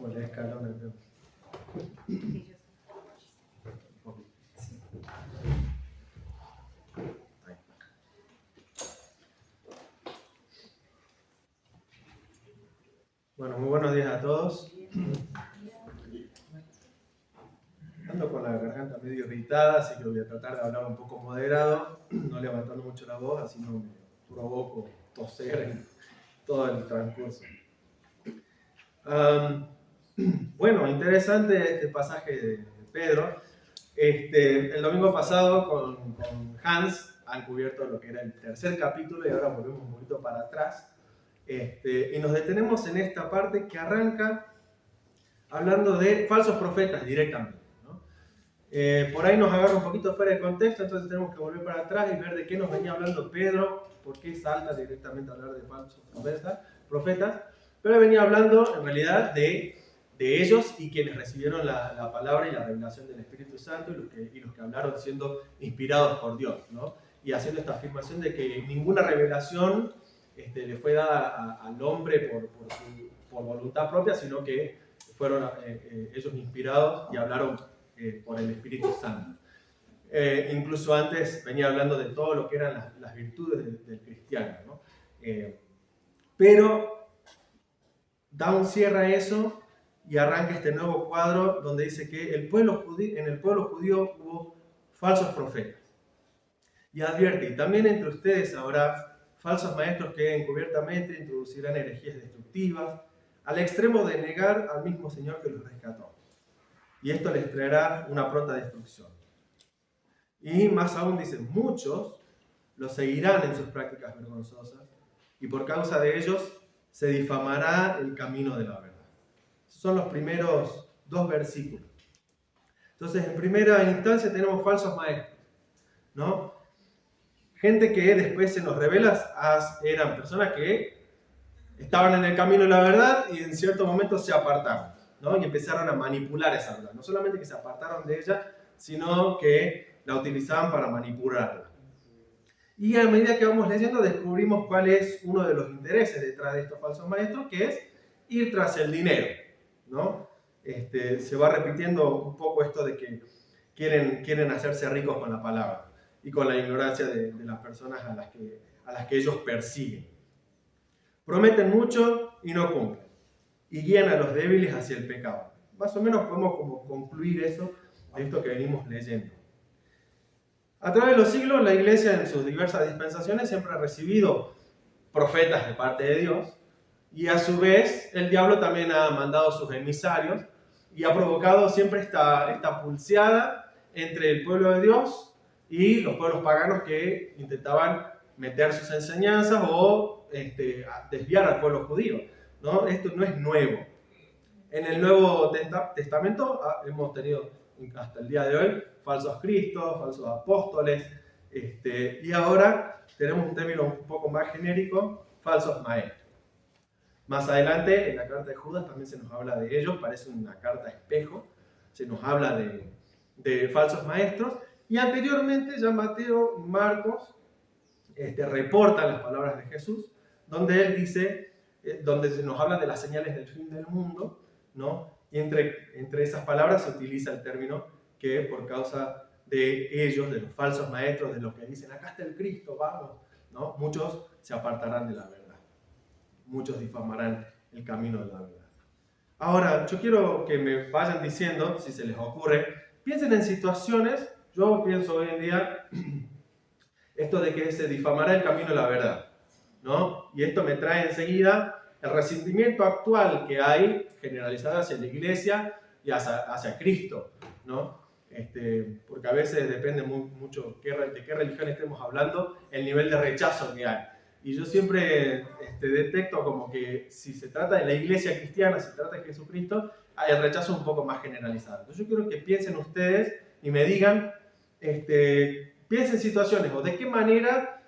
como el escalón. Bueno, muy buenos días a todos. Ando con la garganta medio irritada, así que voy a tratar de hablar un poco moderado, no levantando mucho la voz, así no me provoco toser en todo el transcurso. Bueno, interesante este pasaje de Pedro. El domingo pasado con Hans han cubierto lo que era el tercer capítulo y ahora volvemos un poquito para atrás. Y nos detenemos en esta parte que arranca hablando de falsos profetas directamente, ¿no? Por ahí nos agarra un poquito fuera de contexto, entonces tenemos que volver para atrás y ver de qué nos venía hablando Pedro, por qué salta directamente a hablar de falsos profetas, pero venía hablando en realidad de ellos y quienes recibieron la palabra y la revelación del Espíritu Santo y los que hablaron siendo inspirados por Dios, ¿no? Y haciendo esta afirmación de que ninguna revelación le fue dada al hombre por voluntad propia, sino que fueron ellos inspirados y hablaron por el Espíritu Santo. Incluso antes venía hablando de todo lo que eran las virtudes del cristiano, ¿no? Pero da un cierre a eso y arranca este nuevo cuadro donde dice que en el pueblo judío hubo falsos profetas. Y advierte, y también entre ustedes habrá falsos maestros que encubiertamente introducirán herejías destructivas, al extremo de negar al mismo Señor que los rescató. Y esto les traerá una pronta destrucción. Y más aún dice, muchos los seguirán en sus prácticas vergonzosas, y por causa de ellos se difamará el camino de la verdad. Son los primeros dos versículos. Entonces, en primera instancia tenemos falsos maestros, ¿no? Gente que después se nos revela, eran personas que estaban en el camino de la verdad y en cierto momento se apartaron, ¿no? Y empezaron a manipular esa verdad. No solamente que se apartaron de ella, sino que la utilizaban para manipularla. Y a medida que vamos leyendo descubrimos cuál es uno de los intereses detrás de estos falsos maestros, que es ir tras el dinero, ¿no? Se va repitiendo un poco esto de que quieren hacerse ricos con la palabra y con la ignorancia de las personas a las que ellos persiguen. Prometen mucho y no cumplen, y guían a los débiles hacia el pecado. Más o menos podemos como concluir eso de esto que venimos leyendo. A través de los siglos, la Iglesia en sus diversas dispensaciones siempre ha recibido profetas de parte de Dios, y a su vez el diablo también ha mandado sus emisarios y ha provocado siempre esta pulseada entre el pueblo de Dios y los pueblos paganos que intentaban meter sus enseñanzas o desviar al pueblo judío, ¿no? Esto no es nuevo. En el Nuevo Testamento hemos tenido hasta el día de hoy falsos cristos, falsos apóstoles, y ahora tenemos un término un poco más genérico, falsos maestros. Más adelante, en la carta de Judas también se nos habla de ellos, parece una carta espejo, se nos habla de falsos maestros, y anteriormente ya Mateo y Marcos reportan las palabras de Jesús, donde él dice, donde se nos habla de las señales del fin del mundo, ¿no? Y entre esas palabras se utiliza el término que por causa de ellos, de los falsos maestros, de los que dicen, acá está el Cristo, vamos, ¿no? Muchos se apartarán de la verdad. Muchos difamarán el camino de la verdad. Ahora, yo quiero que me vayan diciendo, si se les ocurre, piensen en situaciones, yo pienso hoy en día, esto de que se difamará el camino de la verdad, ¿no? Y esto me trae enseguida el resentimiento actual que hay generalizado hacia la iglesia y hacia Cristo, ¿no? Porque a veces depende mucho de qué religión estemos hablando, el nivel de rechazo que hay. Y yo siempre detecto como que si se trata de la iglesia cristiana, si se trata de Jesucristo, hay el rechazo un poco más generalizado. Entonces yo quiero que piensen ustedes y me digan, piensen situaciones o de qué manera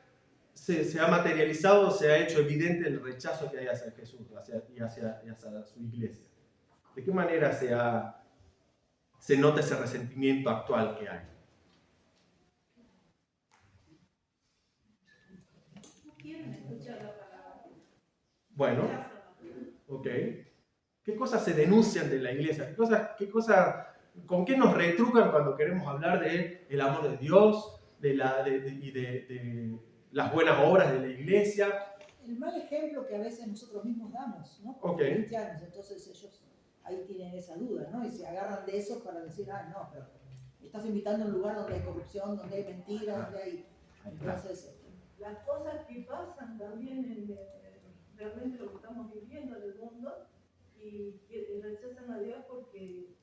se ha materializado, se ha hecho evidente el rechazo que hay hacia Jesús y hacia su iglesia. ¿De qué manera se nota ese resentimiento actual que hay? No quieren escuchar la palabra. Bueno, ok. ¿Qué cosas se denuncian de la iglesia? ¿Con qué nos retrucan cuando queremos hablar del amor de Dios de las buenas obras de la iglesia? El mal ejemplo que a veces nosotros mismos damos, ¿no? Como cristianos, entonces ellos ahí tienen esa duda, ¿no? Y se agarran de eso para decir, no, pero estás invitando a un lugar donde hay corrupción, donde hay mentira, donde hay... Entonces, las cosas que pasan también en realmente lo que estamos viviendo en el mundo y que rechazan a Dios porque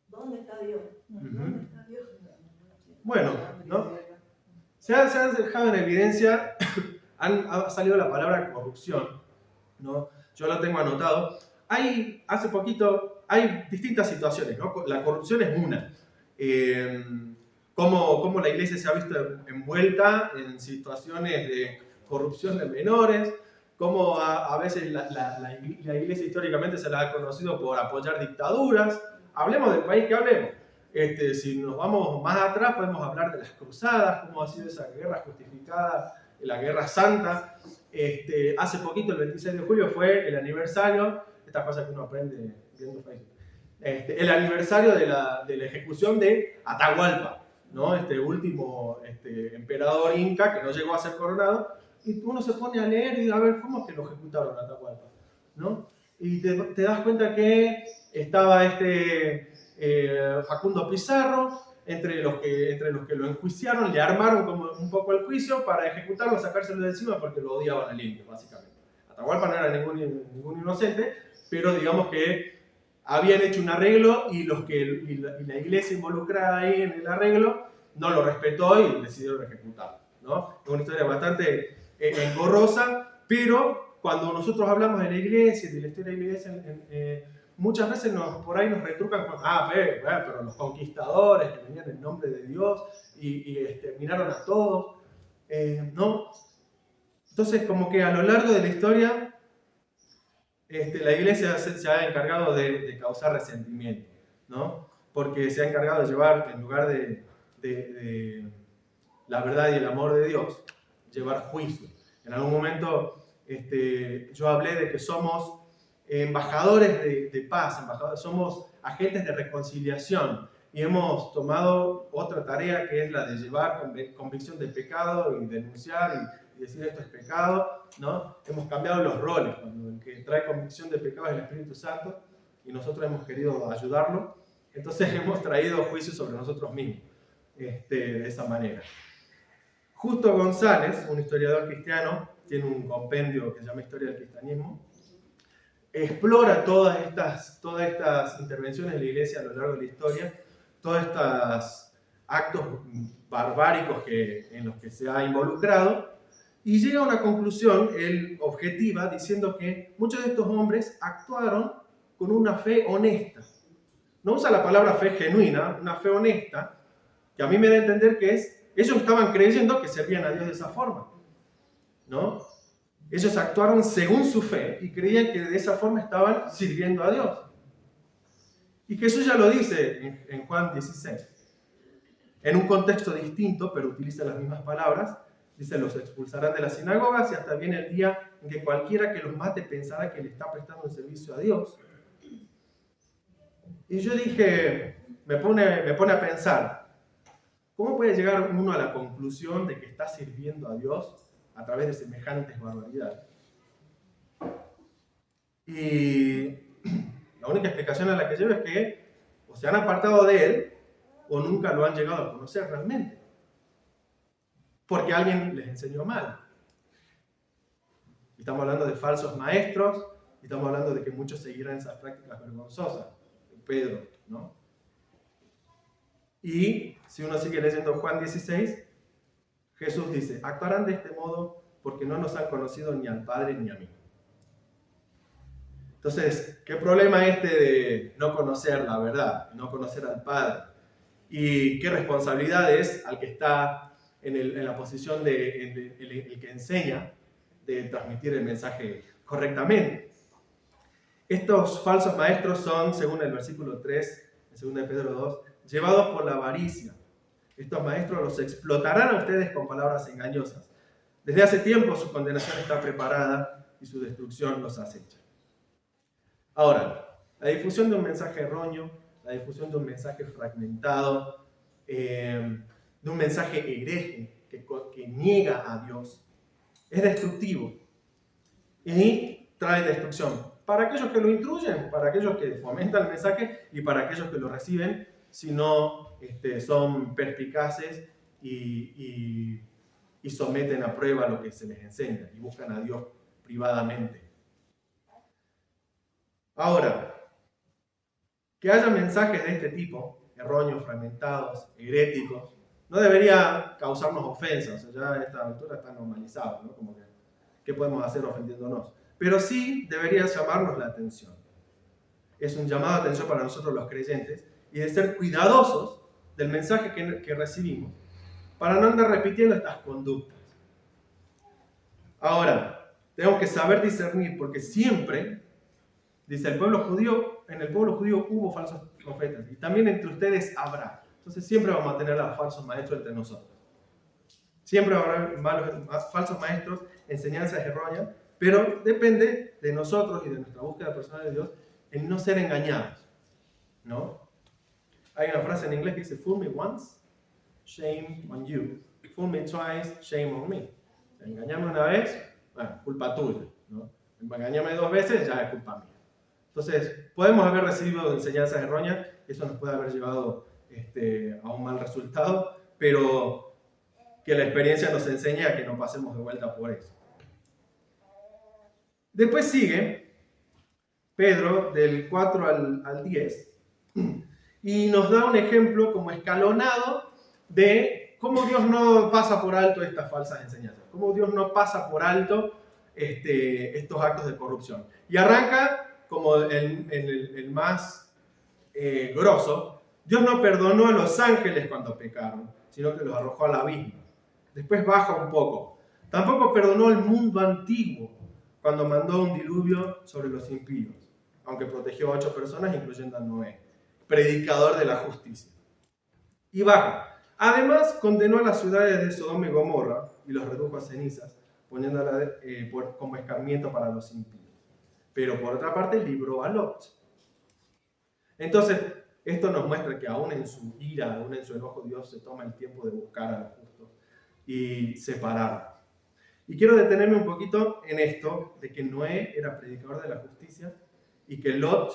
¿dónde está Dios? ¿Dónde está Dios? Bueno, ¿no? Se ha dejado en evidencia, ha salido la palabra corrupción, ¿no? Yo lo tengo anotado. Hace poquito, hay distintas situaciones, ¿no? La corrupción es una. Cómo la iglesia se ha visto envuelta en situaciones de corrupción de menores, cómo a veces la iglesia históricamente se la ha conocido por apoyar dictaduras. Hablemos del país que hablemos. Si nos vamos más atrás, podemos hablar de las cruzadas, cómo ha sido esa guerra justificada, la guerra santa. Hace poquito, el 26 de julio, fue el aniversario, estas cosas que uno aprende viendo Facebook, el aniversario de la ejecución de Atahualpa, ¿no? Este último emperador inca que no llegó a ser coronado. Y uno se pone a leer y a ver cómo es que lo ejecutaron a Atahualpa, ¿no? Y te das cuenta que estaba Facundo Pizarro, entre los que lo enjuiciaron, le armaron como un poco el juicio para ejecutarlo, sacárselo de encima porque lo odiaban al indio, básicamente. Atahualpa no era ningún inocente, pero digamos que habían hecho un arreglo y la iglesia involucrada ahí en el arreglo no lo respetó y decidieron ejecutarlo, ¿no? Es una historia bastante engorrosa, pero cuando nosotros hablamos de la iglesia, de la historia de la iglesia, muchas veces por ahí nos retrucan con, pero los conquistadores que venían en nombre de Dios y miraron a todos, ¿no? Entonces, como que a lo largo de la historia, la iglesia se ha encargado de causar resentimiento, ¿no? Porque se ha encargado de llevar, en lugar de la verdad y el amor de Dios, llevar juicio. En algún momento yo hablé de que somos embajadores de paz, somos agentes de reconciliación y hemos tomado otra tarea que es la de llevar convicción de pecado y denunciar y decir esto es pecado, ¿no? Hemos cambiado los roles, cuando el que trae convicción de pecado es el Espíritu Santo y nosotros hemos querido ayudarlo, entonces hemos traído juicio sobre nosotros mismos de esa manera. Justo González, un historiador cristiano, tiene un compendio que se llama Historia del Cristianismo, explora todas estas intervenciones de la iglesia a lo largo de la historia, todos estos actos barbáricos en los que se ha involucrado, y llega a una conclusión, él objetiva, diciendo que muchos de estos hombres actuaron con una fe honesta. No usa la palabra fe genuina, una fe honesta, que a mí me da a entender que ellos estaban creyendo que servían a Dios de esa forma, ¿no? Ellos actuaron según su fe y creían que de esa forma estaban sirviendo a Dios. Y Jesús ya lo dice en Juan 16. En un contexto distinto, pero utiliza las mismas palabras. Dice, los expulsarán de las sinagogas y hasta viene el día en que cualquiera que los mate pensará que le está prestando un servicio a Dios. Y yo dije, me pone a pensar, ¿cómo puede llegar uno a la conclusión de que está sirviendo a Dios a través de semejantes barbaridades? Y la única explicación a la que llevo es que o se han apartado de Él o nunca lo han llegado a conocer realmente. Porque alguien les enseñó mal. Estamos hablando de falsos maestros, y estamos hablando de que muchos seguirán esas prácticas vergonzosas. Pedro, ¿no? Y si uno sigue leyendo Juan 16, Jesús dice, actuarán de este modo porque no nos han conocido ni al Padre ni a mí. Entonces, ¿qué problema de no conocer la verdad, no conocer al Padre? Y qué responsabilidad es al que está en la posición de el que enseña de transmitir el mensaje correctamente. Estos falsos maestros son, según el versículo 3 de 2 de Pedro 2, llevados por la avaricia. Estos maestros los explotarán a ustedes con palabras engañosas. Desde hace tiempo su condenación está preparada y su destrucción los acecha. Ahora, La difusión de un mensaje erróneo, la difusión de un mensaje fragmentado, de un mensaje hereje que niega a Dios, es destructivo y trae destrucción para aquellos que lo instruyen, para aquellos que fomentan el mensaje y para aquellos que lo reciben, si no son perspicaces y someten a prueba lo que se les enseña y buscan a Dios privadamente. Ahora, que haya mensajes de este tipo, erróneos, fragmentados, heréticos, no debería causarnos ofensas. O sea, ya a esta altura está normalizado, ¿no? Como que, ¿qué podemos hacer ofendiéndonos? Pero sí debería llamarnos la atención. Es un llamado de atención para nosotros los creyentes y de ser cuidadosos del mensaje que recibimos para no andar repitiendo estas conductas. Ahora, tenemos que saber discernir porque siempre, dice el pueblo judío, en el pueblo judío hubo falsos profetas y también entre ustedes habrá. Entonces siempre vamos a tener a falsos maestros entre nosotros. Siempre habrá falsos maestros, enseñanzas erróneas, pero depende de nosotros y de nuestra búsqueda personal de Dios en no ser engañados, ¿no? Hay una frase en inglés que dice, fool me once, shame on you. Fool me twice, shame on me. Engañarme una vez, bueno, culpa tuya, ¿no? Engañarme 2 veces, ya es culpa mía. Entonces, podemos haber recibido enseñanzas erróneas, eso nos puede haber llevado a un mal resultado, pero que la experiencia nos enseña a que no pasemos de vuelta por eso. Después sigue Pedro del 4 al 10 y nos da un ejemplo como escalonado de cómo Dios no pasa por alto estas falsas enseñanzas, cómo Dios no pasa por alto estos actos de corrupción. Y arranca como el más grosso. Dios no perdonó a los ángeles cuando pecaron, sino que los arrojó al abismo. Después baja un poco. Tampoco perdonó al mundo antiguo cuando mandó un diluvio sobre los impíos, aunque protegió a 8 personas, incluyendo a Noé, predicador de la justicia. Y baja. Además, condenó a las ciudades de Sodoma y Gomorra y los redujo a cenizas, poniéndolas como escarmiento para los impíos. Pero por otra parte, libró a Lot. Entonces, esto nos muestra que aún en su ira, aún en su enojo, Dios se toma el tiempo de buscar a los justos y separarlos. Y quiero detenerme un poquito en esto, de que Noé era predicador de la justicia y que Lot,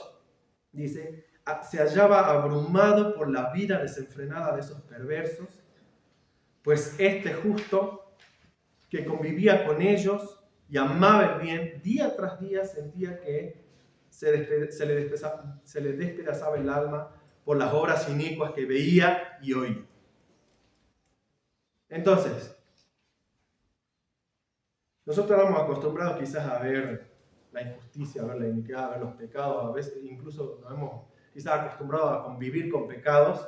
dice, se hallaba abrumado por la vida desenfrenada de esos perversos, pues este justo que convivía con ellos y amaba el bien, día tras día sentía que se le despedazaba el alma por las obras inicuas que veía y oía. Entonces, nosotros estamos acostumbrados quizás a ver la injusticia, a ver la iniquidad, a ver los pecados, a veces incluso nos hemos quizás acostumbrado a convivir con pecados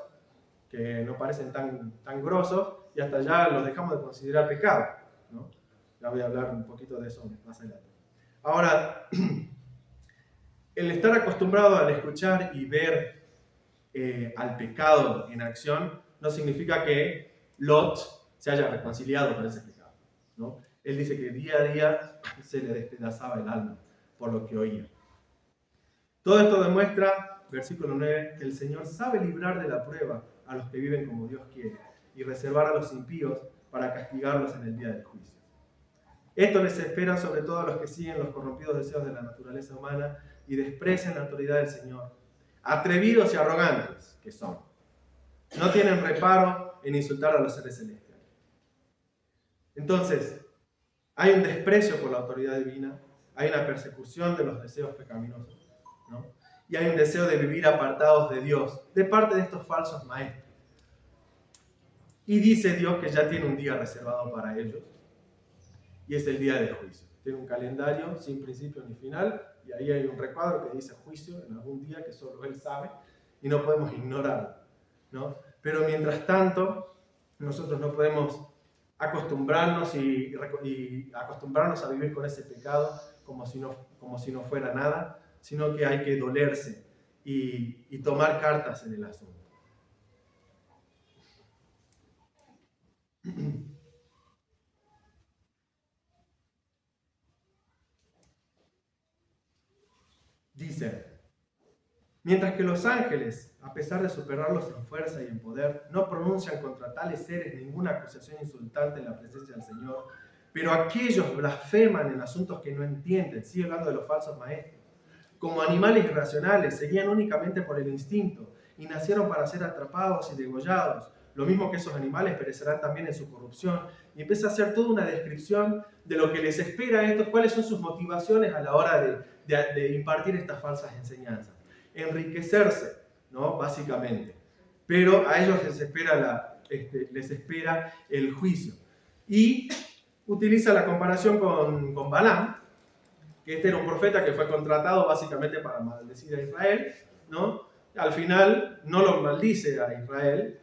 que no parecen tan grosos y hasta ya los dejamos de considerar pecado, ¿no? Ya voy a hablar un poquito de eso más adelante. Ahora, el estar acostumbrado al escuchar y ver al pecado en acción no significa que Lot se haya reconciliado con ese pecado, ¿no? Él dice que día a día se le despedazaba el alma por lo que oía. Todo esto demuestra, versículo 9, que el Señor sabe librar de la prueba a los que viven como Dios quiere y reservar a los impíos para castigarlos en el día del juicio. Esto les espera sobre todo a los que siguen los corrompidos deseos de la naturaleza humana y desprecian la autoridad del Señor. Atrevidos y arrogantes que son. No tienen reparo en insultar a los seres celestiales. Entonces, hay un desprecio por la autoridad divina, hay una persecución de los deseos pecaminosos, ¿no? Y hay un deseo de vivir apartados de Dios, de parte de estos falsos maestros. Y dice Dios que ya tiene un día reservado para ellos, y es el día del juicio. Tiene un calendario sin principio ni final, y ahí hay un recuadro que dice juicio en algún día que solo Él sabe, y no podemos ignorarlo, ¿no? Pero mientras tanto, nosotros no podemos acostumbrarnos y acostumbrarnos a vivir con ese pecado como si no fuera nada, sino que hay que dolerse y tomar cartas en el asunto. Dice, Mientras que los ángeles, a pesar de superarlos en fuerza y en poder, no pronuncian contra tales seres ninguna acusación insultante en la presencia del Señor, pero aquellos blasfeman en asuntos que no entienden, sigue hablando de los falsos maestros, como animales irracionales, seguían únicamente por el instinto y nacieron para ser atrapados y degollados. Lo mismo que esos animales perecerán también en su corrupción. Y empieza a hacer toda una descripción de lo que les espera a estos, cuáles son sus motivaciones a la hora de impartir estas falsas enseñanzas. Enriquecerse, ¿no? Básicamente. Pero a ellos les espera el juicio. Y utiliza la comparación con Balaam, que este era un profeta que fue contratado básicamente para maldecir a Israel, ¿no? Al final no lo maldice a Israel,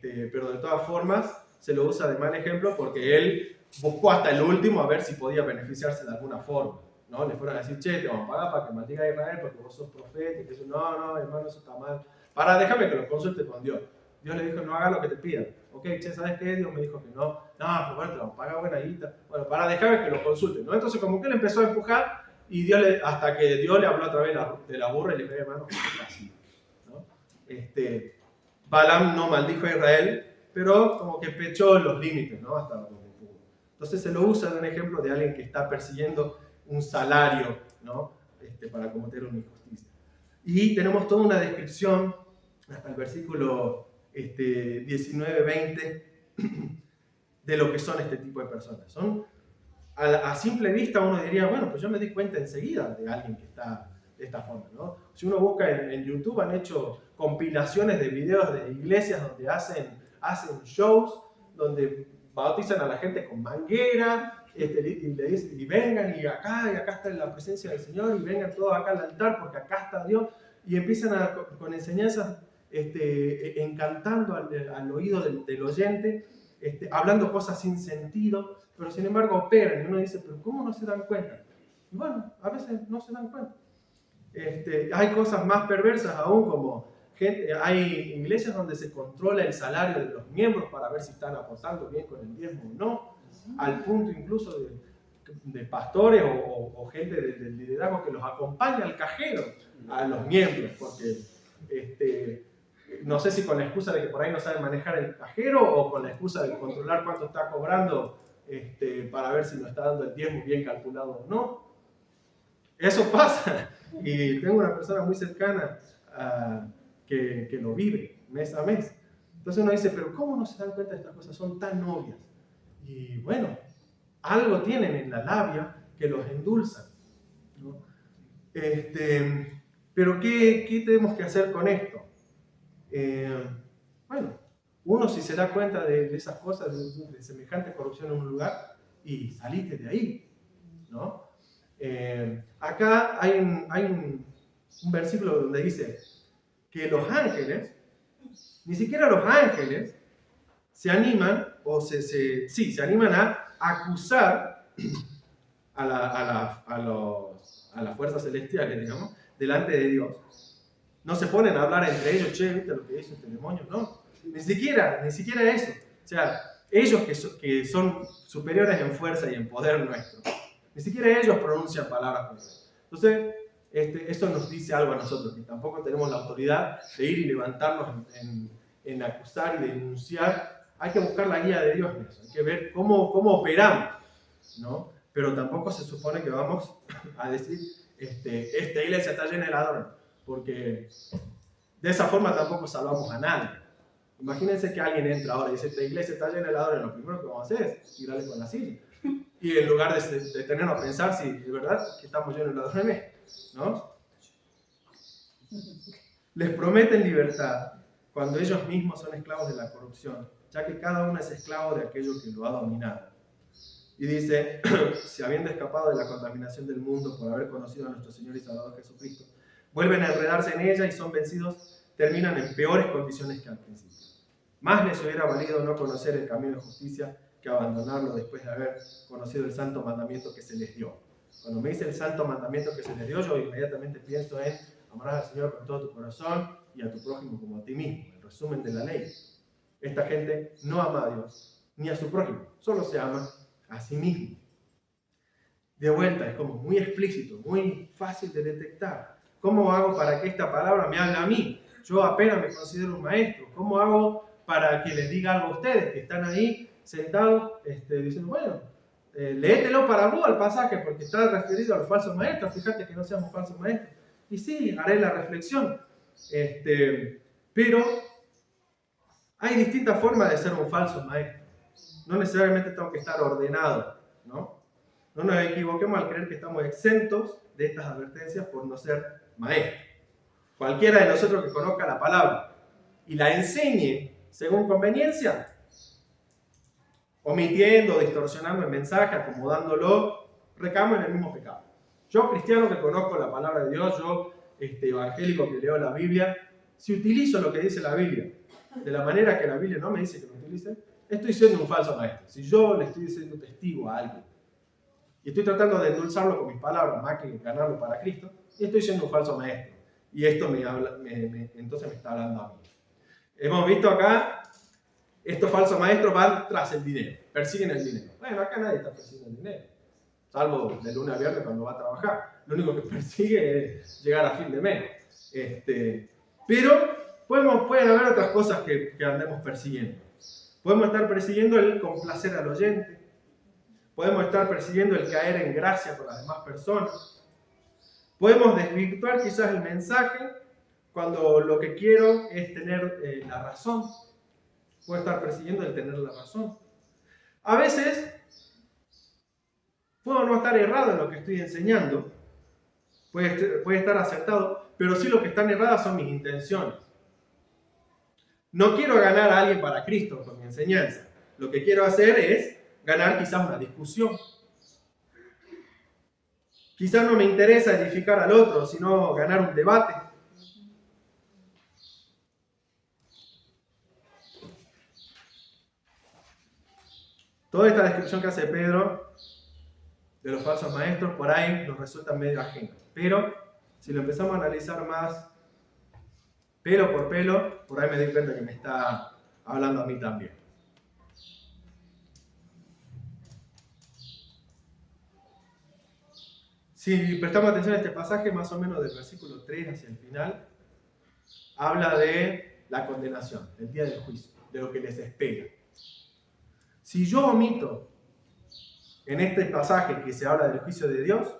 pero de todas formas se lo usa de mal ejemplo porque él buscó hasta el último a ver si podía beneficiarse de alguna forma, ¿no? Le fueron a decir, che, te vamos a pagar para que maldiga a Israel porque vos sos profeta, y que eso, no, hermano, eso está mal. Déjame que lo consulte con Dios. Dios le dijo, no haga lo que te pidan. Ok, che, ¿sabes qué? Dios me dijo que no. No, pues bueno, te vamos a pagar buena guita. Bueno, déjame que lo consulte, ¿no? Entonces como que él empezó a empujar y hasta que Dios le habló a través de la burra y le dijo, hermano, así, ¿no? Balaam no maldijo a Israel, pero como que pechó los límites, ¿no? Hasta donde pudo. Entonces se lo usa de un ejemplo de alguien que está persiguiendo un salario, ¿no? Para cometer una injusticia. Y tenemos toda una descripción, hasta el versículo 19-20, de lo que son este tipo de personas. Son, a simple vista uno diría, bueno, pues yo me di cuenta enseguida de alguien que está de esta forma, ¿no? Si uno busca en YouTube, han hecho compilaciones de videos de iglesias donde hacen shows, donde bautizan a la gente con manguera, y le dicen, y vengan, y acá está la presencia del Señor, y vengan todos acá al altar, porque acá está Dios, y empiezan con enseñanzas encantando al oído del oyente, hablando cosas sin sentido, pero sin embargo operan, y uno dice, pero ¿cómo no se dan cuenta? Y bueno, a veces no se dan cuenta. Hay cosas más perversas aún, como hay iglesias donde se controla el salario de los miembros para ver si están aportando bien con el diezmo o no, al punto incluso de pastores o gente del liderazgo que los acompaña al cajero a los miembros, porque no sé si con la excusa de que por ahí no saben manejar el cajero o con la excusa de controlar cuánto está cobrando para ver si no está dando el diezmo bien calculado o no. Eso pasa. Y tengo una persona muy cercana que lo vive mes a mes. Entonces uno dice, pero ¿cómo no se dan cuenta de estas cosas? Son tan obvias. Y bueno, algo tienen en la labia que los endulzan, ¿no? Pero ¿qué tenemos que hacer con esto? Bueno, uno si se da cuenta de esas cosas, de semejante corrupción en un lugar, y salite de ahí, ¿no? Acá hay un versículo donde dice que los ángeles, ni siquiera los ángeles, se animan, se animan a acusar a las fuerzas celestiales, digamos, delante de Dios. No se ponen a hablar entre ellos, che, ¿viste lo que hizo este demonio? No, ni siquiera eso. O sea, ellos que son superiores en fuerza y en poder nuestro, ni siquiera ellos pronuncian palabras correctas. Entonces, esto nos dice algo a nosotros, que tampoco tenemos la autoridad de ir y levantarnos en acusar y denunciar. Hay que buscar la guía de Dios en eso, hay que ver cómo operamos, ¿no? Pero tampoco se supone que vamos a decir, esta iglesia está llena de ladrones, porque de esa forma tampoco salvamos a nadie. Imagínense que alguien entra ahora y dice, esta iglesia está llena de ladrones, lo primero que vamos a hacer es tirarle con la silla. Y en lugar de tenernos a pensar si de verdad que estamos llenos de ladrones, ¿no? Les prometen libertad cuando ellos mismos son esclavos de la corrupción, ya que cada uno es esclavo de aquello que lo ha dominado. Y dice, si habiendo escapado de la contaminación del mundo por haber conocido a nuestro Señor y Salvador Jesucristo, vuelven a enredarse en ella y son vencidos, terminan en peores condiciones que al principio. Más les hubiera valido no conocer el camino de justicia que abandonarlo después de haber conocido el santo mandamiento que se les dio. Cuando me dice el santo mandamiento que se les dio, yo inmediatamente pienso en amarás al Señor con todo tu corazón y a tu prójimo como a ti mismo, el resumen de la ley. Esta gente no ama a Dios ni a su prójimo, solo se ama a sí mismo. De vuelta, es como muy explícito, muy fácil de detectar. ¿Cómo hago para que esta palabra me hable a mí? Yo apenas me considero un maestro. ¿Cómo hago para que les diga algo a ustedes que están ahí sentados diciendo, bueno, léetelo para vos al pasaje porque está referido al falso maestro, fíjate que no seamos falsos maestros. Y sí, haré la reflexión. Pero hay distintas formas de ser un falso maestro. No necesariamente tengo que estar ordenado, ¿no? No nos equivoquemos al creer que estamos exentos de estas advertencias por no ser maestros. Cualquiera de nosotros que conozca la palabra y la enseñe según conveniencia, omitiendo, distorsionando el mensaje, acomodándolo, recamos en el mismo pecado. Yo, cristiano que conozco la palabra de Dios, yo, evangélico que leo la Biblia, si utilizo lo que dice la Biblia de la manera que la Biblia no me dice que lo utilice, estoy siendo un falso maestro. Si yo le estoy siendo testigo a alguien y estoy tratando de endulzarlo con mis palabras más que ganarlo para Cristo, estoy siendo un falso maestro. Y esto entonces me está hablando a mí. Hemos visto acá, estos falsos maestros van tras el dinero, persiguen el dinero. Bueno, acá nadie está persiguiendo el dinero, salvo de lunes a viernes cuando va a trabajar. Lo único que persigue es llegar a fin de mes. Pero pueden haber otras cosas que andemos persiguiendo. Podemos estar persiguiendo el complacer al oyente. Podemos estar persiguiendo el caer en gracia con las demás personas. Podemos desvirtuar quizás el mensaje cuando lo que quiero es tener la razón. Puedo estar persiguiendo el tener la razón. A veces puedo no estar errado en lo que estoy enseñando. Puede estar acertado, pero sí lo que están erradas son mis intenciones. No quiero ganar a alguien para Cristo con mi enseñanza. Lo que quiero hacer es ganar quizás una discusión. Quizás no me interesa edificar al otro, sino ganar un debate. Toda esta descripción que hace Pedro de los falsos maestros, por ahí nos resulta medio ajeno. Pero si lo empezamos a analizar más pelo por pelo, por ahí me doy cuenta que me está hablando a mí también. Si prestamos atención a este pasaje, más o menos del versículo 3 hacia el final, habla de la condenación, del día del juicio, de lo que les espera. Si yo omito en este pasaje que se habla del juicio de Dios,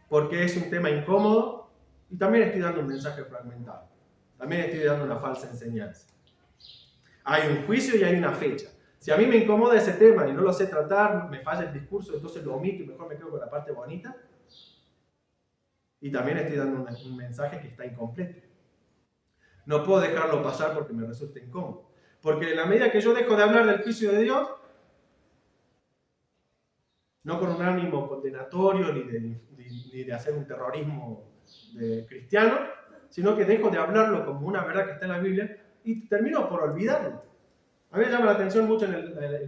porque es un tema incómodo, y también estoy dando un mensaje fragmentado, también estoy dando una falsa enseñanza. Hay un juicio y hay una fecha. Si a mí me incomoda ese tema y no lo sé tratar, me falla el discurso, entonces lo omito y mejor me quedo con la parte bonita. Y también estoy dando un mensaje que está incompleto. No puedo dejarlo pasar porque me resulta incómodo. Porque en la medida que yo dejo de hablar del juicio de Dios, no con un ánimo condenatorio ni de hacer un terrorismo cristiano, sino que dejo de hablarlo como una verdad que está en la Biblia y termino por olvidarlo. A mí me llama la atención mucho en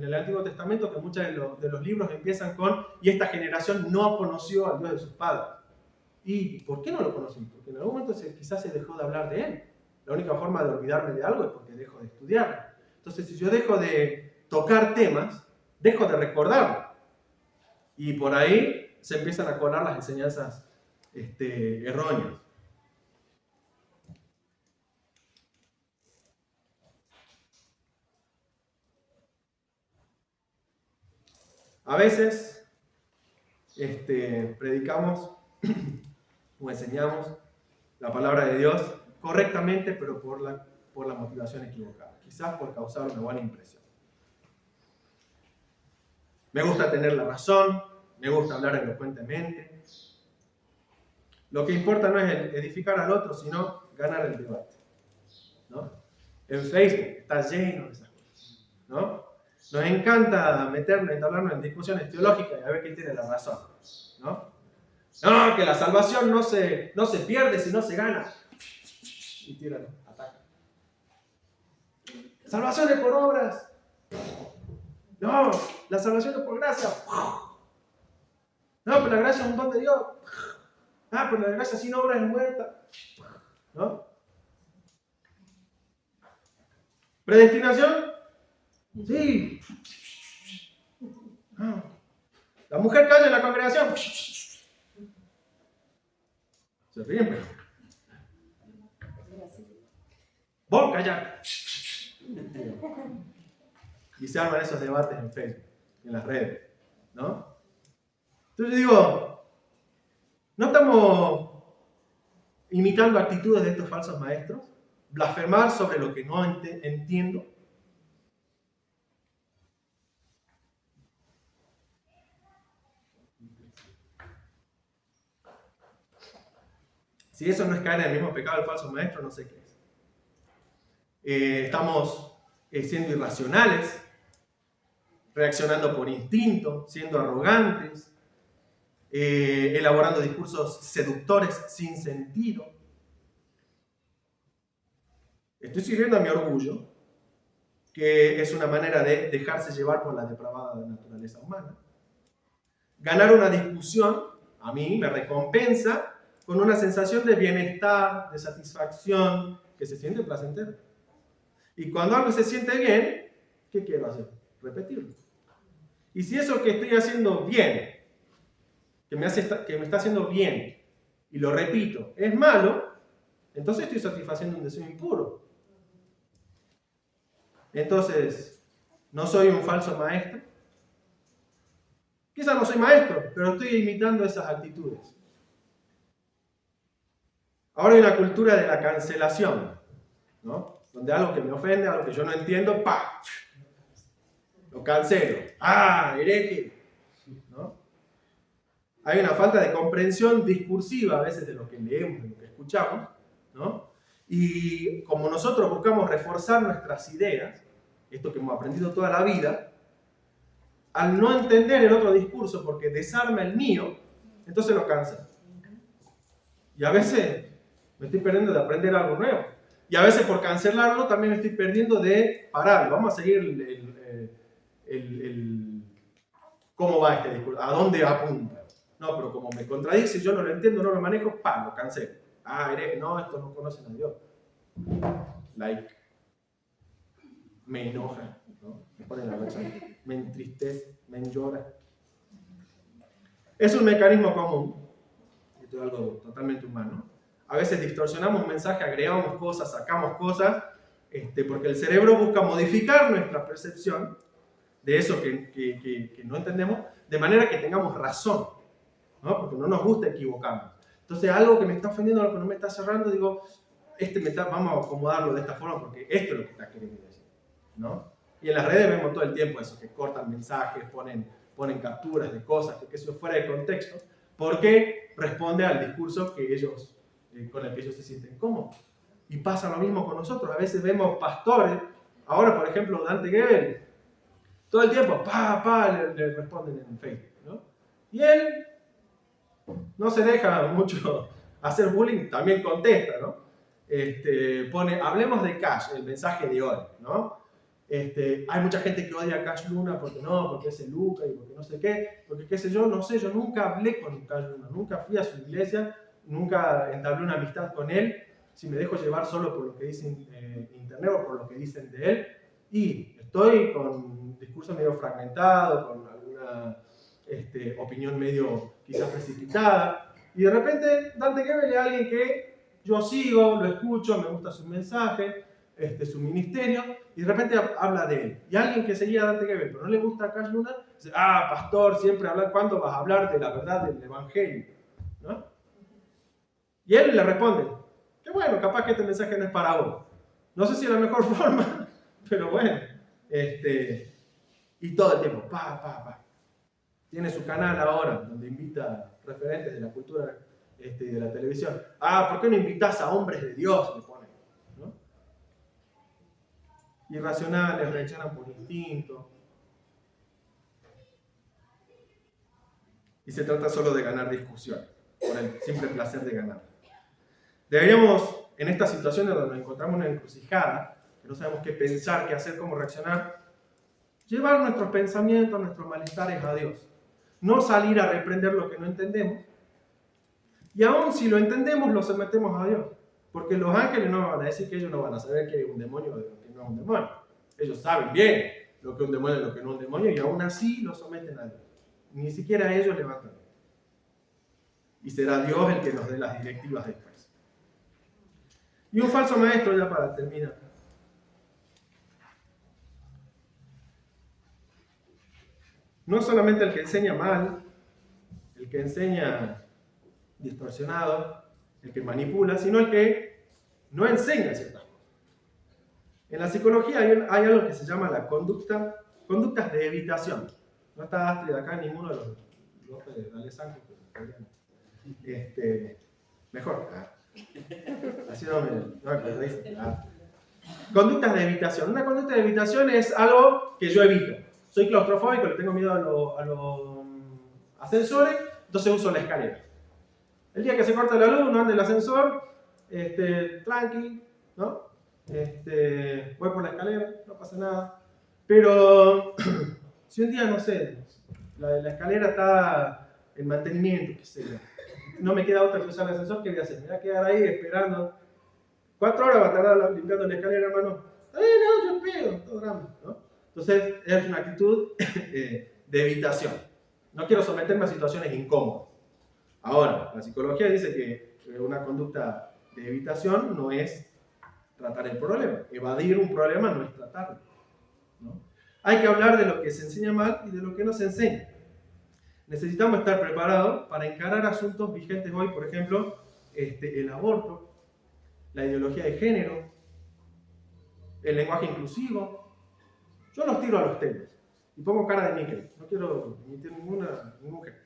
el Antiguo Testamento que muchos de los libros empiezan con y esta generación no conoció al Dios de sus padres. ¿Y por qué no lo conocí? Porque en algún momento quizás se dejó de hablar de él. La única forma de olvidarme de algo es porque dejo de estudiarlo. Entonces, si yo dejo de tocar temas, dejo de recordarlo. Y por ahí se empiezan a colar las enseñanzas erróneas. A veces predicamos o enseñamos la palabra de Dios correctamente, pero por la motivación equivocada. Quizás por causar una buena impresión. Me gusta tener la razón, me gusta hablar elocuentemente. Lo que importa no es edificar al otro, sino ganar el debate, ¿no? En Facebook está lleno de esas cosas, ¿no? Nos encanta entablarnos en discusiones teológicas y a ver quién tiene la razón, ¿no? No, que la salvación no se pierde si no se gana. Y tiran, atacan. Salvación es por obras. No, la salvación es por gracia. No, pero la gracia es un don de Dios. Ah, pero la gracia sin obras es muerta. ¿No? ¿Predestinación? Sí. No. La mujer calla en la congregación. Se ríen, pero... ¡Vos callate! Y se arman esos debates en Facebook, en las redes, ¿no? Entonces yo digo, ¿no estamos imitando actitudes de estos falsos maestros? Blasfemar sobre lo que no entiendo. Si eso no es caer en el mismo pecado del falso maestro, no sé qué es. Estamos siendo irracionales, reaccionando por instinto, siendo arrogantes, elaborando discursos seductores sin sentido. Estoy sirviendo a mi orgullo, que es una manera de dejarse llevar por la depravada naturaleza humana. Ganar una discusión, a mí me recompensa con una sensación de bienestar, de satisfacción, que se siente placentero. Y cuando algo se siente bien, ¿qué quiero hacer? Repetirlo. Y si eso que estoy haciendo bien, que me está haciendo bien, y lo repito, es malo, entonces estoy satisfaciendo un deseo impuro. Entonces, ¿no soy un falso maestro? Quizás no soy maestro, pero estoy imitando esas actitudes. Ahora hay una cultura de la cancelación, ¿no? Donde algo que me ofende, algo que yo no entiendo, ¡pah! Lo cancelo. ¡Ah, hereje! ¿No? Hay una falta de comprensión discursiva a veces de lo que leemos, de lo que escuchamos, ¿no? Y como nosotros buscamos reforzar nuestras ideas, esto que hemos aprendido toda la vida, al no entender el otro discurso porque desarma el mío, entonces lo cancelo. Y a veces me estoy perdiendo de aprender algo nuevo. Y a veces por cancelarlo también me estoy perdiendo de pararlo. Vamos a seguir cómo va este discurso, a dónde apunta. No, pero como me contradice, yo no lo entiendo, no lo manejo, ¡pam! Lo cancelo. Ah, no, estos no conocen a Dios. Like. Me enoja, ¿no? Me pone la racha, me entristece, me llora. Es un mecanismo común, esto es algo totalmente humano. A veces distorsionamos un mensaje, agregamos cosas, sacamos cosas, porque el cerebro busca modificar nuestra percepción de eso que no entendemos, de manera que tengamos razón, ¿no? Porque no nos gusta equivocarnos. Entonces, algo que me está ofendiendo, algo que no me está cerrando, digo, vamos a acomodarlo de esta forma porque esto es lo que está queriendo decir, ¿no? Y en las redes vemos todo el tiempo eso, que cortan mensajes, ponen capturas de cosas, que eso fuera de contexto, porque responde al discurso que ellos, con el que ellos se sienten cómodos. Y pasa lo mismo con nosotros. A veces vemos pastores, ahora por ejemplo Dante Gebel, todo el tiempo, le responden en Facebook, ¿no? Y él no se deja mucho hacer bullying, también contesta, ¿no? Pone, hablemos de Cash, el mensaje de hoy, ¿no? Hay mucha gente que odia a Cash Luna porque es el Luca y porque no sé qué, porque qué sé yo, no sé, yo nunca hablé con Cash Luna, nunca fui a su iglesia, nunca entablé una amistad con él, si me dejo llevar solo por lo que dicen internet o por lo que dicen de él, y estoy con un discurso medio fragmentado, con alguna opinión medio quizás precipitada, y de repente Dante Gebel es alguien que yo sigo, lo escucho, me gusta su mensaje, su ministerio, y de repente habla de él. Y alguien que seguía a Dante Gebel, pero no le gusta a Cash Luna, dice, pastor, siempre hablar, ¿cuándo vas a hablar de la verdad del evangelio? ¿No? Y él le responde, que bueno, capaz que este mensaje no es para vos. No sé si es la mejor forma, pero bueno. Y todo el tiempo, Tiene su canal ahora, donde invita referentes de la cultura y de la televisión. ¿Por qué no invitas a hombres de Dios? Le pone, ¿no? Irracionales, reaccionan por instinto. Y se trata solo de ganar discusión, por el simple placer de ganar. Deberíamos, en estas situaciones donde nos encontramos en una encrucijada, que no sabemos qué pensar, qué hacer, cómo reaccionar, llevar nuestros pensamientos, nuestros malestares a Dios. No salir a reprender lo que no entendemos. Y aún si lo entendemos, lo sometemos a Dios. Porque los ángeles no van a decir que ellos no van a saber que hay un demonio de lo que no es un demonio. Ellos saben bien lo que es un demonio y lo que no es un demonio, y aún así lo someten a Dios. Ni siquiera ellos levantan. y será Dios el que nos dé las directivas después. Y un falso maestro, ya para terminar. No es solamente el que enseña mal, el que enseña distorsionado, el que manipula, sino el que no enseña ciertas cosas. En la psicología hay algo que se llama la conductas de evitación. No está Astrid acá, ninguno de los dos de Alessandro, mejor. Así no me perdéis. Conductas de evitación. Una conducta de evitación es algo que yo evito. Soy claustrofóbico, le tengo miedo a los ascensores, entonces uso la escalera. El día que se corta la luz, no ande el ascensor, tranqui, ¿no? Voy por la escalera, no pasa nada. Pero si un día, no sé, la escalera está en mantenimiento, qué sé yo, no me queda otra que usar el ascensor, ¿qué voy a hacer? Me voy a quedar ahí esperando. 4 horas va a tardar limpiando la escalera, hermano. No, yo espero, todo drama, ¿no? Entonces, es una actitud de evitación. No quiero someterme a situaciones incómodas. Ahora, la psicología dice que una conducta de evitación no es tratar el problema. Evadir un problema no es tratarlo, ¿no? Hay que hablar de lo que se enseña mal y de lo que no se enseña. Necesitamos estar preparados para encarar asuntos vigentes hoy, por ejemplo, el aborto, la ideología de género, el lenguaje inclusivo. Yo los tiro a los temas y pongo cara de níquel. No quiero emitir ningún género.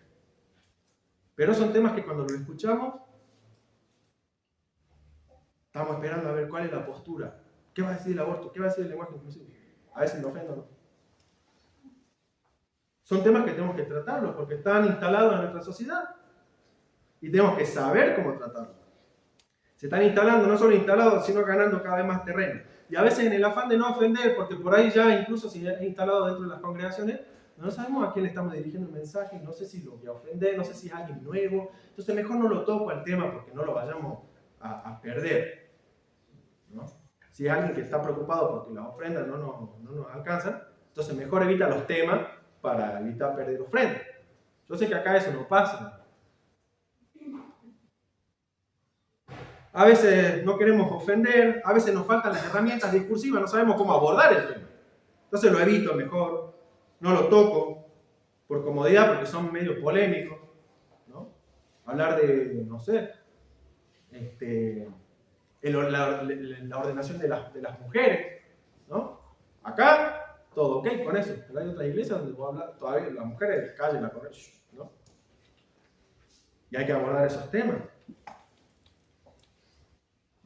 Pero son temas que cuando los escuchamos, estamos esperando a ver cuál es la postura. ¿Qué va a decir el aborto? ¿Qué va a decir el lenguaje inclusivo? A ver si me ofendo o no. Son temas que tenemos que tratarlos porque están instalados en nuestra sociedad y tenemos que saber cómo tratarlos. Se están instalando, no solo instalados, sino ganando cada vez más terreno. Y a veces en el afán de no ofender, porque por ahí ya incluso si es instalado dentro de las congregaciones, no sabemos a quién le estamos dirigiendo el mensaje, no sé si lo voy a ofender, no sé si es alguien nuevo. Entonces mejor no lo toco al tema porque no lo vayamos a perder, ¿no? Si es alguien que está preocupado porque las ofrendas no nos alcanzan, entonces mejor evita los temas para evitar perder ofrendas. Yo sé que acá eso no pasa. A veces no queremos ofender, a veces nos faltan las herramientas discursivas, no sabemos cómo abordar el tema. Entonces lo evito mejor, no lo toco, por comodidad, porque son medio polémicos, ¿no? Hablar de, no sé, la ordenación de las mujeres, ¿no? Acá, todo ok con eso, pero hay otras iglesias donde voy a hablar, todavía las mujeres callen la corrección, ¿no? Y hay que abordar esos temas.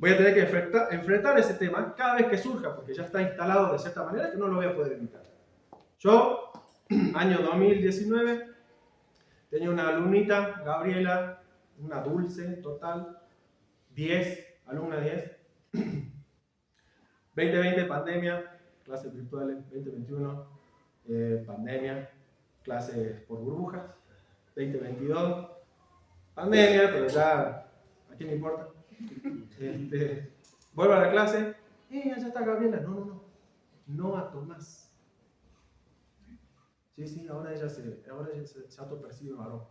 Voy a tener que enfrentar ese tema cada vez que surja, porque ya está instalado de cierta manera que no lo voy a poder evitar. Yo, año 2019, tenía una alumnita, Gabriela, una dulce total, 10, alumna 10. 2020, pandemia, clases virtuales, 2021, pandemia, clases por burbujas, 2022, pandemia, pero ya, ¿a quién le importa? Vuelvo a la clase, ya está Gabriela, no a Tomás. Sí, ahora ella se autopercibe varón.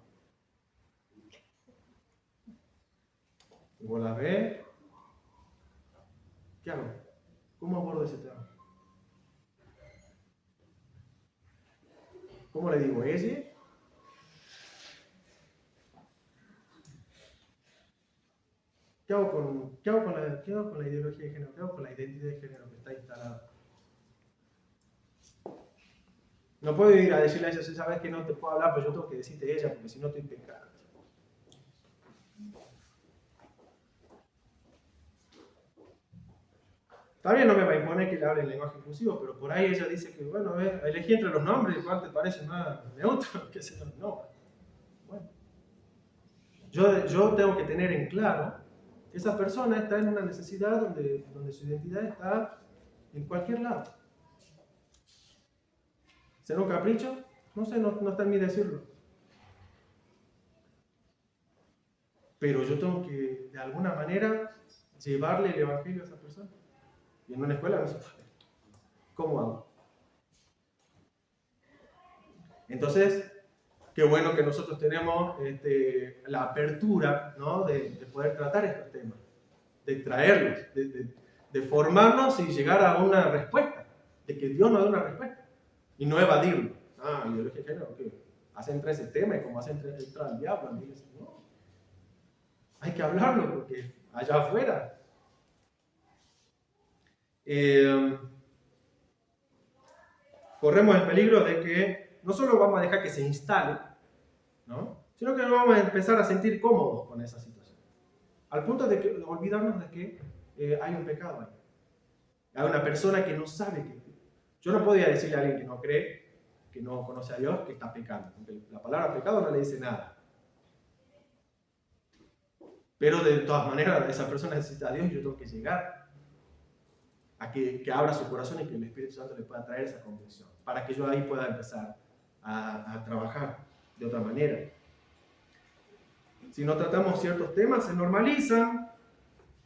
Y vos la ves, ¿qué hago? ¿Cómo abordo ese tema? ¿Cómo le digo? ¿Ella? ¿Qué hago con la ideología de género? ¿Qué hago con la identidad de género que está instalada? No puedo ir a decirle a ella, sabes que no te puedo hablar, pero yo tengo que decirte ella, porque si no estoy pecando. Está bien, no me va a imponer que le hable en lenguaje inclusivo, pero por ahí ella dice que, bueno, a ver, elegí entre los nombres, ¿cuál te parece más neutro? ¿Qué sé yo? No. Bueno. Yo tengo que tener en claro que esa persona está en una necesidad donde su identidad está en cualquier lado. ¿Será un capricho? No sé, no está en mí decirlo. Pero yo tengo que, de alguna manera, llevarle el evangelio a esa persona. Y en una escuela no se puede. ¿Cómo hago? Entonces, Qué bueno que nosotros tenemos la apertura, ¿no? de poder tratar estos temas, de traerlos, de formarnos y llegar a una respuesta, de que Dios nos dé una respuesta y no evadirlo. Ideología de género, ¿qué? Hacen ese tema y como hacen entrar al diablo. No, hay que hablarlo porque allá afuera. Corremos el peligro de que no solo vamos a dejar que se instale, ¿no? Sino que nos vamos a empezar a sentir cómodos con esa situación. Al punto de olvidarnos de que hay un pecado ahí. Hay una persona que no sabe que... Yo no podía decirle a alguien que no cree, que no conoce a Dios, que está pecando. Porque la palabra pecado no le dice nada. Pero de todas maneras, esa persona necesita a Dios y yo tengo que llegar a que abra su corazón y que el Espíritu Santo le pueda traer esa convicción, para que yo ahí pueda empezar a trabajar de otra manera. Si no tratamos ciertos temas, se normalizan,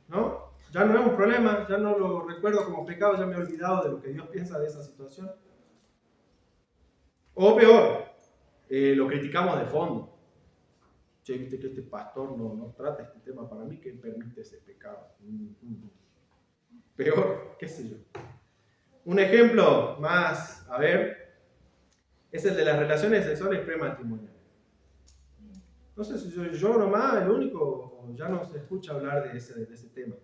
¿no? Ya no es un problema, ya no lo recuerdo como pecado, ya me he olvidado de lo que Dios piensa de esa situación. O peor, lo criticamos de fondo. Che, viste que este pastor no trata este tema para mí, que permite ese pecado. Peor, qué sé yo. Un ejemplo más, a ver, es el de las relaciones sexuales prematrimoniales. No sé si yo nomás, el único, ya no se escucha hablar de ese tema.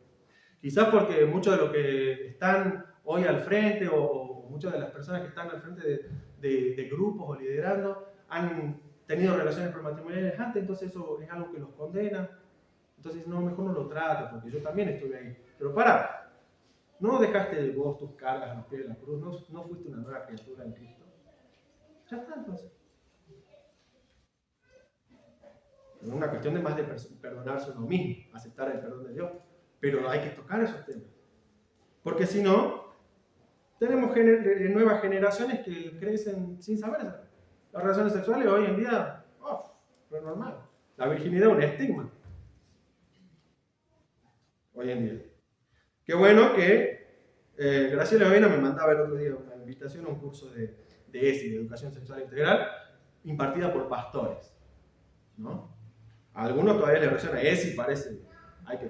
Quizás porque muchos de los que están hoy al frente o muchas de las personas que están al frente de grupos o liderando han tenido relaciones prematrimoniales antes, entonces eso es algo que los condena. Entonces, no, mejor no lo trato, porque yo también estuve ahí. Pero no dejaste vos tus cargas a los pies de la cruz, no fuiste una nueva criatura en Cristo. Ya está, entonces. Es una cuestión de más de perdonarse uno mismo, aceptar el perdón de Dios. Pero hay que tocar esos temas. Porque si no, tenemos nuevas generaciones que crecen sin saber eso. Las relaciones sexuales hoy en día, no es normal. La virginidad es un estigma. Hoy en día. Qué bueno que Graciela Avena me mandaba el otro día una invitación a un curso de ESI, de Educación Sexual Integral, impartida por pastores, ¿no? A algunos todavía les resuena ESI, parece, hay que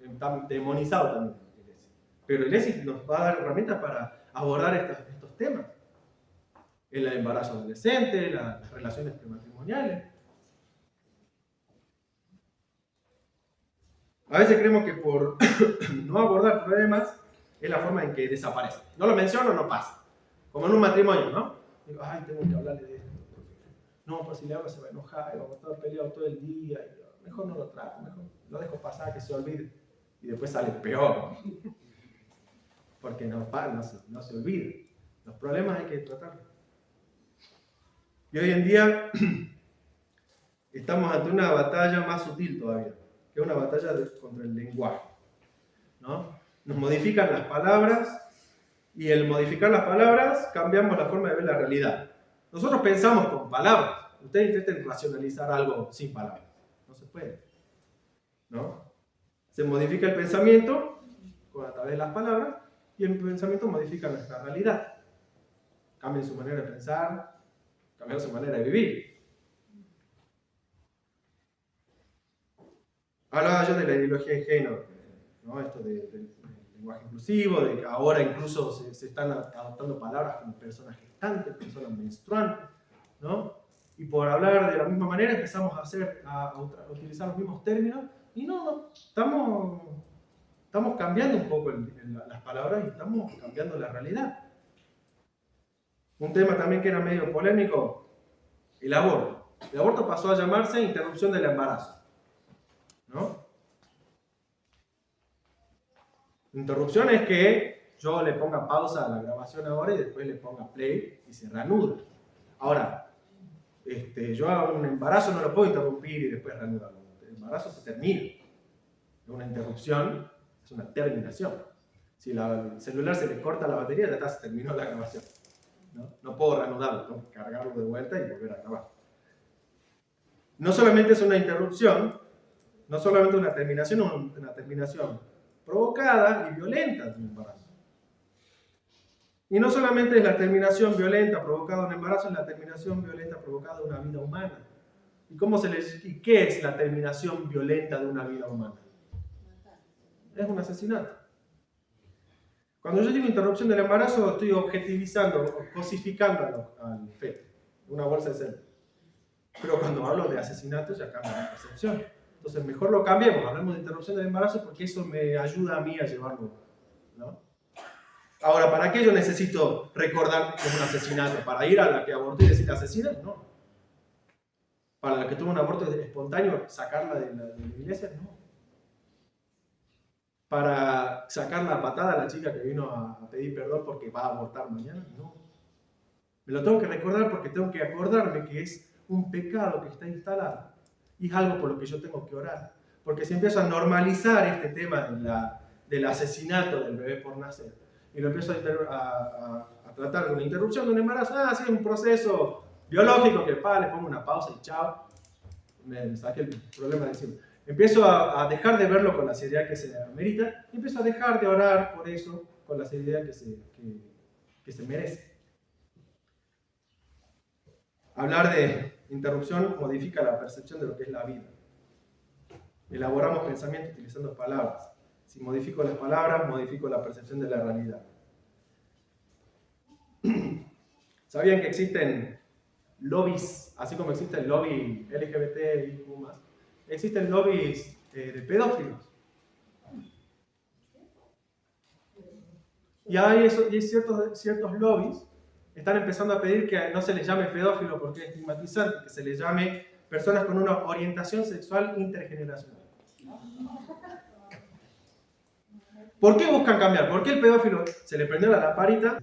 está demonizado también el ESI. Pero el ESI nos va a dar herramientas para abordar estos temas. El embarazo adolescente, las relaciones prematrimoniales. A veces creemos que por no abordar problemas es la forma en que desaparece. No lo menciono, no pasa. Como en un matrimonio, ¿no? Digo, tengo que hablarle de esto. No, pues si le hablo se va a enojar, y vamos a estar peleados todo el día. Y mejor no lo trato, mejor lo dejo pasar, que se olvide. Y después sale peor. Porque no se olvida. Los problemas hay que tratarlos. Y hoy en día estamos ante una batalla más sutil todavía, que es una batalla contra el lenguaje, ¿no? Nos modifican las palabras y al modificar las palabras cambiamos la forma de ver la realidad. Nosotros pensamos con palabras. Ustedes intenten racionalizar algo sin palabras. No se puede, ¿no? Se modifica el pensamiento a través de las palabras y el pensamiento modifica nuestra realidad. Cambian su manera de pensar, cambian su manera de vivir. Hablaba yo de la ideología de género, ¿no? Esto del lenguaje inclusivo, de que ahora incluso se están adoptando palabras como personas gestantes, personas menstruantes, ¿no? Y por hablar de la misma manera empezamos a utilizar los mismos términos y estamos cambiando un poco las palabras y estamos cambiando la realidad. Un tema también que era medio polémico, el aborto. El aborto pasó a llamarse interrupción del embarazo, ¿no? Interrupción es que yo le ponga pausa a la grabación ahora y después le ponga play y se reanuda. Ahora, yo a un embarazo no lo puedo interrumpir y después reanudarlo. El embarazo se termina. Una interrupción es una terminación. Si el celular se le corta la batería, ya está, se terminó la grabación. No puedo reanudarlo, tengo que cargarlo de vuelta y volver a grabar. No solamente es una interrupción, no solamente una terminación provocada y violenta de un embarazo. Y no solamente es la terminación violenta provocada de un embarazo, es la terminación violenta provocada de una vida humana. ¿Y qué es la terminación violenta de una vida humana? Es un asesinato. Cuando yo digo interrupción del embarazo, estoy objetivizando o cosificando al feto, una bolsa de células. Pero cuando hablo de asesinato ya cambia la percepción. Entonces mejor lo cambiemos, hablemos de interrupción del embarazo porque eso me ayuda a mí a llevarlo, ¿no? Ahora, ¿para qué yo necesito recordar que es un asesinato? ¿Para ir a la que abortó y decir asesina? No. ¿Para la que tuvo un aborto espontáneo, sacarla de la iglesia? No. ¿Para sacar la patada a la chica que vino a pedir perdón porque va a abortar mañana? No. Me lo tengo que recordar porque tengo que acordarme que es un pecado que está instalado y es algo por lo que yo tengo que orar. Porque si empiezo a normalizar este tema del asesinato del bebé por nacer y lo empiezo a tratar de una interrupción de un embarazo, sí, es un proceso biológico que le pongo una pausa y chao, me saqué el problema de encima. Empiezo a dejar de verlo con la seriedad que se amerita y empiezo a dejar de orar por eso con la seriedad que se merece. Hablar de interrupción modifica la percepción de lo que es la vida. Elaboramos pensamientos utilizando palabras. Si modifico las palabras, modifico la percepción de la realidad. ¿Sabían que existen lobbies, así como existe el lobby LGBT y más? Existen lobbies de pedófilos. Y hay ciertos lobbies están empezando a pedir que no se les llame pedófilo porque es estigmatizante, que se les llame personas con una orientación sexual intergeneracional. ¿Por qué buscan cambiar? ¿Por qué el pedófilo se le prendió la lamparita?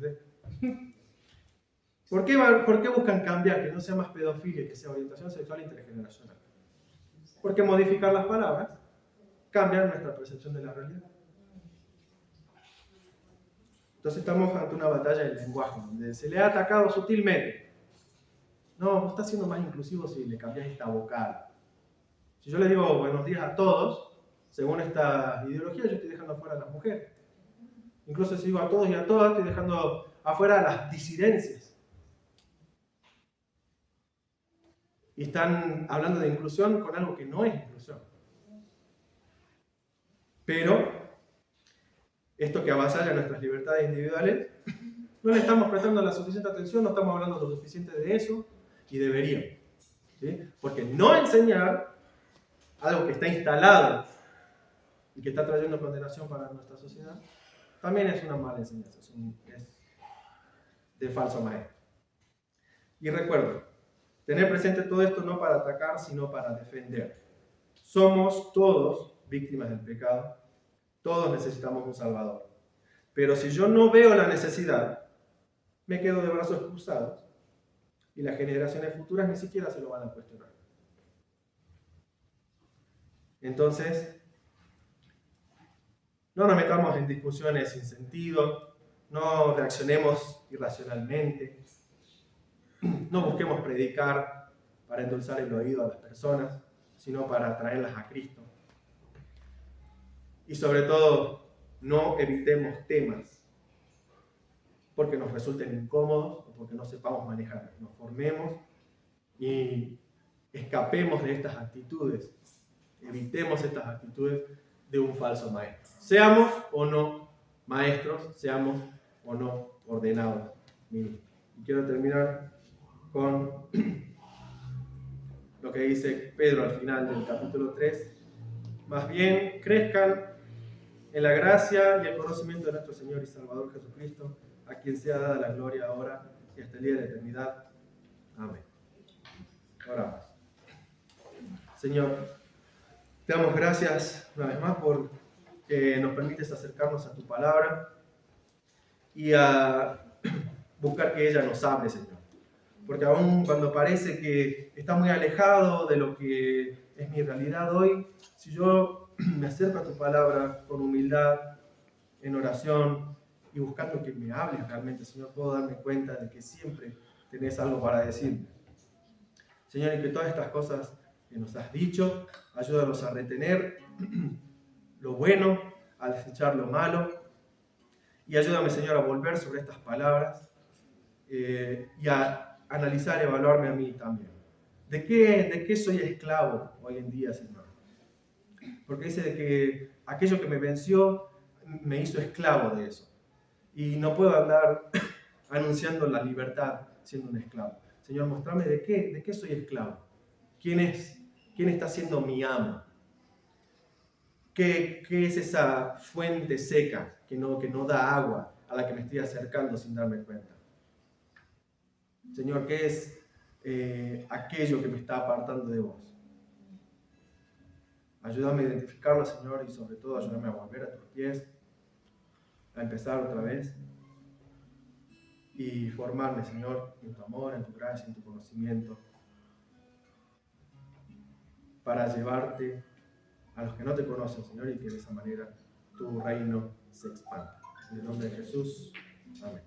¿Por qué buscan cambiar, que no sea más pedofilia, que sea orientación sexual intergeneracional? Porque modificar las palabras cambia nuestra percepción de la realidad. Entonces estamos ante una batalla del lenguaje, donde se le ha atacado sutilmente. No, vos estás siendo más inclusivo si le cambias esta vocal. Si yo le digo buenos días a todos, según esta ideología, yo estoy dejando afuera a las mujeres. Incluso si digo a todos y a todas, estoy dejando afuera a las disidencias. Y están hablando de inclusión con algo que no es inclusión. Pero esto que avasalla nuestras libertades individuales, no le estamos prestando la suficiente atención, no estamos hablando lo suficiente de eso, y deberíamos. ¿Sí? Porque no enseñar algo que está instalado y que está trayendo condenación para nuestra sociedad, también es una mala enseñanza, es de falso maestro. Y recuerdo, tener presente todo esto no para atacar, sino para defender. Somos todos víctimas del pecado, todos necesitamos un Salvador. Pero si yo no veo la necesidad, me quedo de brazos cruzados y las generaciones futuras ni siquiera se lo van a cuestionar. Entonces, no nos metamos en discusiones sin sentido, no reaccionemos irracionalmente, no busquemos predicar para endulzar el oído a las personas, sino para atraerlas a Cristo. Y sobre todo, no evitemos temas porque nos resulten incómodos o porque no sepamos manejar. Nos formemos y escapemos de estas actitudes. Evitemos estas actitudes de un falso maestro. Seamos o no maestros, seamos o no ordenados. Y quiero terminar con lo que dice Pedro al final del capítulo 3. Más bien, crezcan en la gracia y el conocimiento de nuestro Señor y Salvador Jesucristo, a quien sea dada la gloria ahora y hasta el día de la eternidad. Amén. Oramos. Señor, te damos gracias una vez más por que nos permites acercarnos a tu palabra y a buscar que ella nos hable, Señor. Porque aún cuando parece que está muy alejado de lo que es mi realidad hoy, si yo me acerco a tu palabra con humildad, en oración y buscando que me hables realmente, Señor, puedo darme cuenta de que siempre tenés algo para decirme. Señor, y que todas estas cosas que nos has dicho, ayúdanos a retener lo bueno, a desechar lo malo Y ayúdame, Señor, a volver sobre estas palabras y a analizar, evaluarme a mí también. ¿De qué soy esclavo hoy en día, Señor? Porque dice de que aquello que me venció me hizo esclavo de eso. Y no puedo andar anunciando la libertad siendo un esclavo. Señor, mostrame de qué soy esclavo. ¿Quién está siendo mi amo? ¿Qué es esa fuente seca que no da agua a la que me estoy acercando sin darme cuenta? Señor, ¿qué es aquello que me está apartando de vos? Ayúdame a identificarlo, Señor, y sobre todo ayúdame a volver a tus pies, a empezar otra vez y formarme, Señor, en tu amor, en tu gracia, en tu conocimiento, para llevarte a los que no te conocen, Señor, y que de esa manera tu reino se expanda. En el nombre de Jesús. Amén.